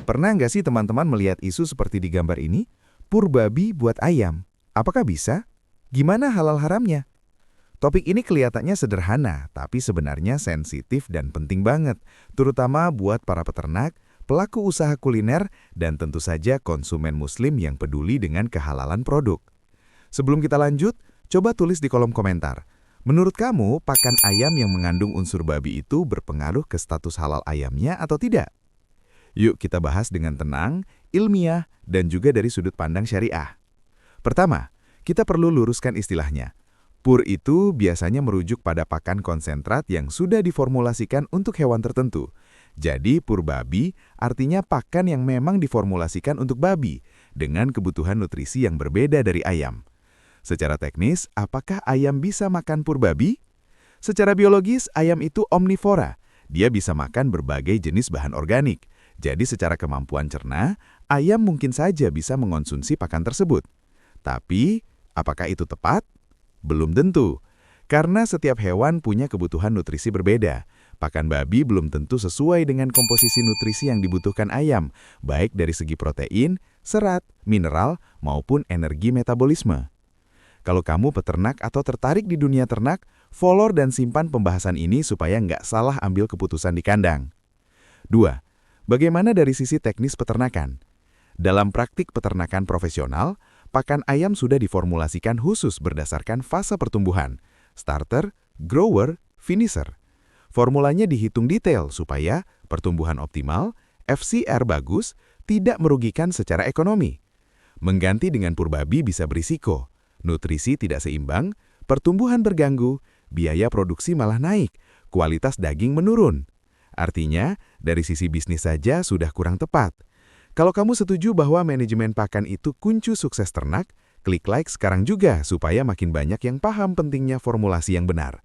Pernah nggak sih teman-teman melihat isu seperti di gambar ini? Pur babi buat ayam. Apakah bisa? Gimana halal haramnya? Topik ini kelihatannya sederhana, tapi sebenarnya sensitif dan penting banget, terutama buat para peternak, pelaku usaha kuliner, dan tentu saja konsumen muslim yang peduli dengan kehalalan produk. Sebelum kita lanjut, coba tulis di kolom komentar. Menurut kamu, pakan ayam yang mengandung unsur babi itu berpengaruh ke status halal ayamnya atau tidak? Yuk kita bahas dengan tenang, ilmiah, dan juga dari sudut pandang syariah. Pertama, kita perlu luruskan istilahnya. Pur itu biasanya merujuk pada pakan konsentrat yang sudah diformulasikan untuk hewan tertentu. Jadi pur babi artinya pakan yang memang diformulasikan untuk babi, dengan kebutuhan nutrisi yang berbeda dari ayam. Secara teknis, apakah ayam bisa makan pur babi? Secara biologis, ayam itu omnivora. Dia bisa makan berbagai jenis bahan organik. Jadi secara kemampuan cerna, ayam mungkin saja bisa mengonsumsi pakan tersebut. Tapi, apakah itu tepat? Belum tentu. Karena setiap hewan punya kebutuhan nutrisi berbeda. Pakan babi belum tentu sesuai dengan komposisi nutrisi yang dibutuhkan ayam, baik dari segi protein, serat, mineral, maupun energi metabolisme. Kalau kamu peternak atau tertarik di dunia ternak, follow dan simpan pembahasan ini supaya nggak salah ambil keputusan di kandang. 2. Bagaimana dari sisi teknis peternakan? Dalam praktik peternakan profesional, pakan ayam sudah diformulasikan khusus berdasarkan fase pertumbuhan, starter, grower, finisher. Formulanya dihitung detail supaya pertumbuhan optimal, FCR bagus, tidak merugikan secara ekonomi. Mengganti dengan pur babi bisa berisiko, nutrisi tidak seimbang, pertumbuhan terganggu, biaya produksi malah naik, kualitas daging menurun. Artinya, dari sisi bisnis saja sudah kurang tepat. Kalau kamu setuju bahwa manajemen pakan itu kunci sukses ternak, klik like sekarang juga supaya makin banyak yang paham pentingnya formulasi yang benar.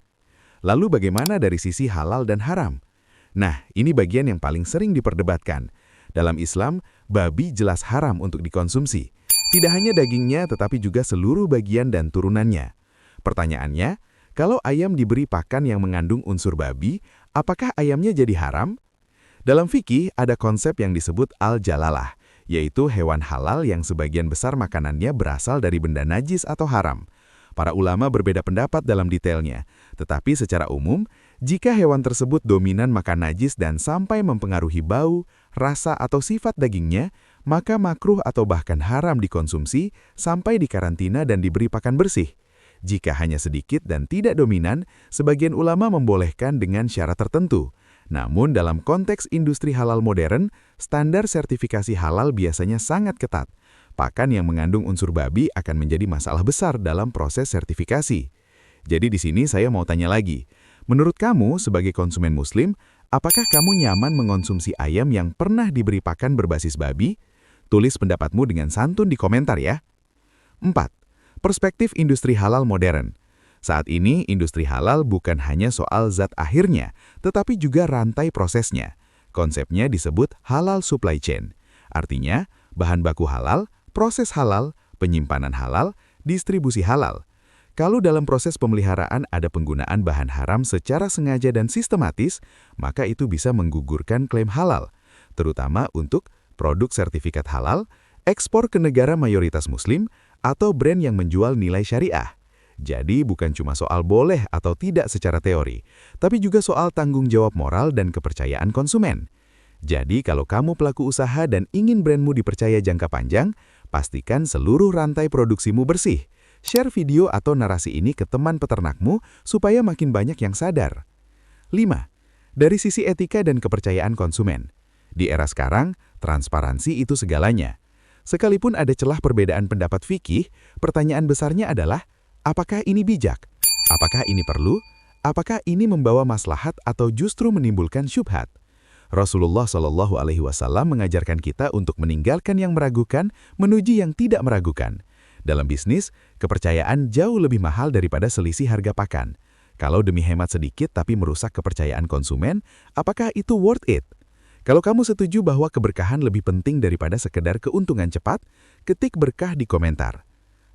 Lalu bagaimana dari sisi halal dan haram? Nah, ini bagian yang paling sering diperdebatkan. Dalam Islam, babi jelas haram untuk dikonsumsi. Tidak hanya dagingnya tetapi juga seluruh bagian dan turunannya. Pertanyaannya, kalau ayam diberi pakan yang mengandung unsur babi, apakah ayamnya jadi haram? Dalam fikih ada konsep yang disebut al-jalalah, yaitu hewan halal yang sebagian besar makanannya berasal dari benda najis atau haram. Para ulama berbeda pendapat dalam detailnya, tetapi secara umum, jika hewan tersebut dominan makan najis dan sampai mempengaruhi bau, rasa atau sifat dagingnya, maka makruh atau bahkan haram dikonsumsi sampai dikarantina dan diberi pakan bersih. Jika hanya sedikit dan tidak dominan, sebagian ulama membolehkan dengan syarat tertentu. Namun dalam konteks industri halal modern, standar sertifikasi halal biasanya sangat ketat. Pakan yang mengandung unsur babi akan menjadi masalah besar dalam proses sertifikasi. Jadi di sini saya mau tanya lagi, menurut kamu sebagai konsumen muslim, apakah kamu nyaman mengonsumsi ayam yang pernah diberi pakan berbasis babi? Tulis pendapatmu dengan santun di komentar ya. 4. Perspektif industri halal modern. Saat ini, industri halal bukan hanya soal zat akhirnya, tetapi juga rantai prosesnya. Konsepnya disebut halal supply chain. Artinya, bahan baku halal, proses halal, penyimpanan halal, distribusi halal. Kalau dalam proses pemeliharaan ada penggunaan bahan haram secara sengaja dan sistematis, maka itu bisa menggugurkan klaim halal, terutama untuk produk sertifikat halal, ekspor ke negara mayoritas muslim, atau brand yang menjual nilai syariah. Jadi bukan cuma soal boleh atau tidak secara teori, tapi juga soal tanggung jawab moral dan kepercayaan konsumen. Jadi kalau kamu pelaku usaha dan ingin brandmu dipercaya jangka panjang, pastikan seluruh rantai produksimu bersih. Share video atau narasi ini ke teman peternakmu supaya makin banyak yang sadar. 5. Dari sisi etika dan kepercayaan konsumen. Di era sekarang, transparansi itu segalanya. Sekalipun ada celah perbedaan pendapat fikih, pertanyaan besarnya adalah, apakah ini bijak? Apakah ini perlu? Apakah ini membawa maslahat atau justru menimbulkan syubhat? Rasulullah SAW mengajarkan kita untuk meninggalkan yang meragukan menuju yang tidak meragukan. Dalam bisnis, kepercayaan jauh lebih mahal daripada selisih harga pakan. Kalau demi hemat sedikit tapi merusak kepercayaan konsumen, apakah itu worth it? Kalau kamu setuju bahwa keberkahan lebih penting daripada sekedar keuntungan cepat, ketik berkah di komentar.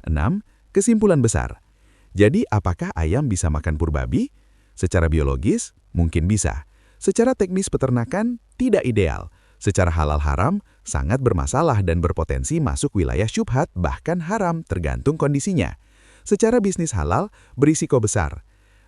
6. Kesimpulan besar. Jadi apakah ayam bisa makan pur babi? Secara biologis, mungkin bisa. Secara teknis peternakan, tidak ideal. Secara halal haram, sangat bermasalah dan berpotensi masuk wilayah syubhat bahkan haram tergantung kondisinya. Secara bisnis halal berisiko besar.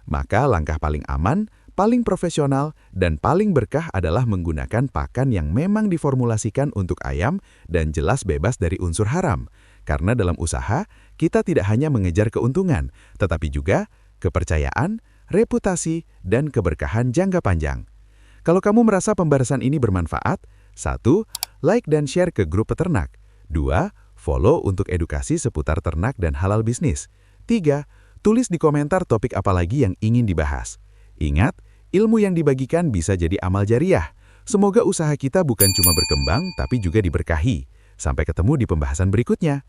Maka langkah paling aman, paling profesional, dan paling berkah adalah menggunakan pakan yang memang diformulasikan untuk ayam dan jelas bebas dari unsur haram. Karena dalam usaha, kita tidak hanya mengejar keuntungan, tetapi juga kepercayaan, reputasi, dan keberkahan jangka panjang. Kalau kamu merasa pembahasan ini bermanfaat, 1. Like dan share ke grup peternak. 2. Follow untuk edukasi seputar ternak dan halal bisnis. 3. Tulis di komentar topik apa lagi yang ingin dibahas. Ingat, ilmu yang dibagikan bisa jadi amal jariah. Semoga usaha kita bukan cuma berkembang, tapi juga diberkahi. Sampai ketemu di pembahasan berikutnya.